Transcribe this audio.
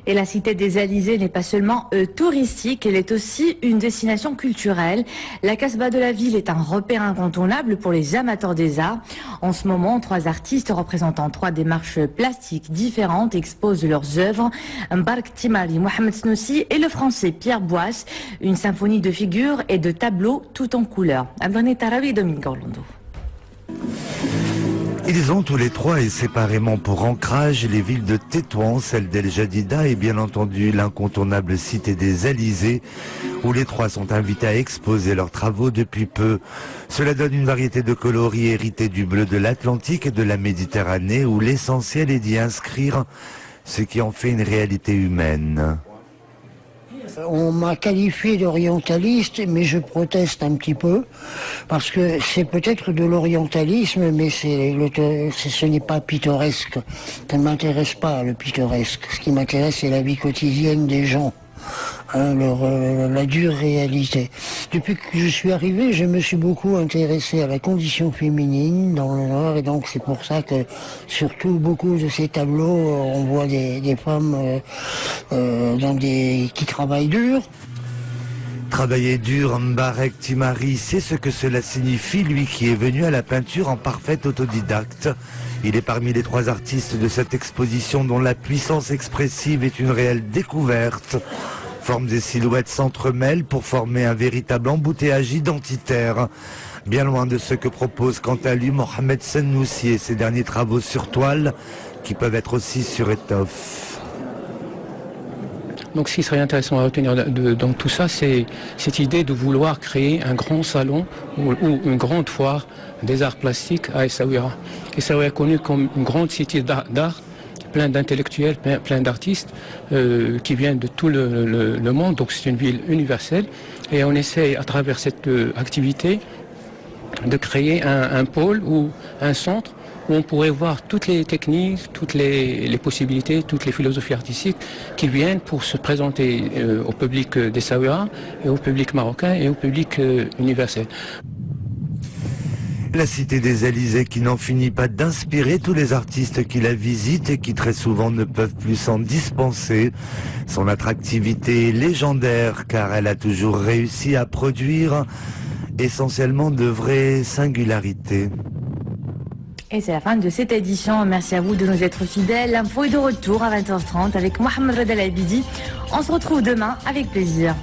Et la cité des Alizés n'est pas seulement touristique, elle est aussi une destination culturelle. La Casbah de la ville est un repère incontournable pour les amateurs des arts. En ce moment, 3 artistes représentant 3 démarches plastiques différentes exposent leurs œuvres. Mbark Timari, Mohamed Snoussi et le français Pierre Boisse. Une symphonie de figures et de tableaux tout en couleurs. Abdoné Tarawi et Dominique Orlando. Ils ont tous les 3 et séparément pour ancrage les villes de Tétouan, celle d'El Jadida et bien entendu l'incontournable cité des Alizés où les 3 sont invités à exposer leurs travaux depuis peu. Cela donne une variété de coloris hérités du bleu de l'Atlantique et de la Méditerranée où l'essentiel est d'y inscrire ce qui en fait une réalité humaine. On m'a qualifié d'orientaliste, mais je proteste un petit peu, parce que c'est peut-être de l'orientalisme, mais ce n'est pas pittoresque. Ça ne m'intéresse pas, le pittoresque. Ce qui m'intéresse, c'est la vie quotidienne des gens, hein, la dure réalité. Depuis que je suis arrivé, je me suis beaucoup intéressé à la condition féminine dans le Nord, et donc c'est pour ça que, surtout, beaucoup de ces tableaux, on voit des femmes qui travaillent dur. Travailler dur, Mbarek Timari, c'est ce que cela signifie, lui qui est venu à la peinture en parfait autodidacte. Il est parmi les 3 artistes de cette exposition dont la puissance expressive est une réelle découverte. Formes et silhouettes s'entremêlent pour former un véritable embouteillage identitaire. Bien loin de ce que propose quant à lui Mohamed Snoussi et ses derniers travaux sur toile, qui peuvent être aussi sur étoffe. Donc ce qui serait intéressant à retenir dans tout ça, c'est cette idée de vouloir créer un grand salon ou une grande foire des arts plastiques à Essaouira. Essaouira est connue comme une grande cité d'art, plein d'intellectuels, plein d'artistes qui viennent de tout le monde. Donc c'est une ville universelle et on essaie à travers cette activité de créer un pôle ou un centre où on pourrait voir toutes les techniques, toutes les possibilités, toutes les philosophies artistiques qui viennent pour se présenter au public d'Essaouira et au public marocain et au public universel. La cité des Alizés qui n'en finit pas d'inspirer tous les artistes qui la visitent et qui très souvent ne peuvent plus s'en dispenser. Son attractivité est légendaire car elle a toujours réussi à produire essentiellement de vraies singularités. Et c'est la fin de cette édition. Merci à vous de nous être fidèles. L'info est de retour à 20h30 avec Mohamed Reda Labidi. On se retrouve demain avec plaisir.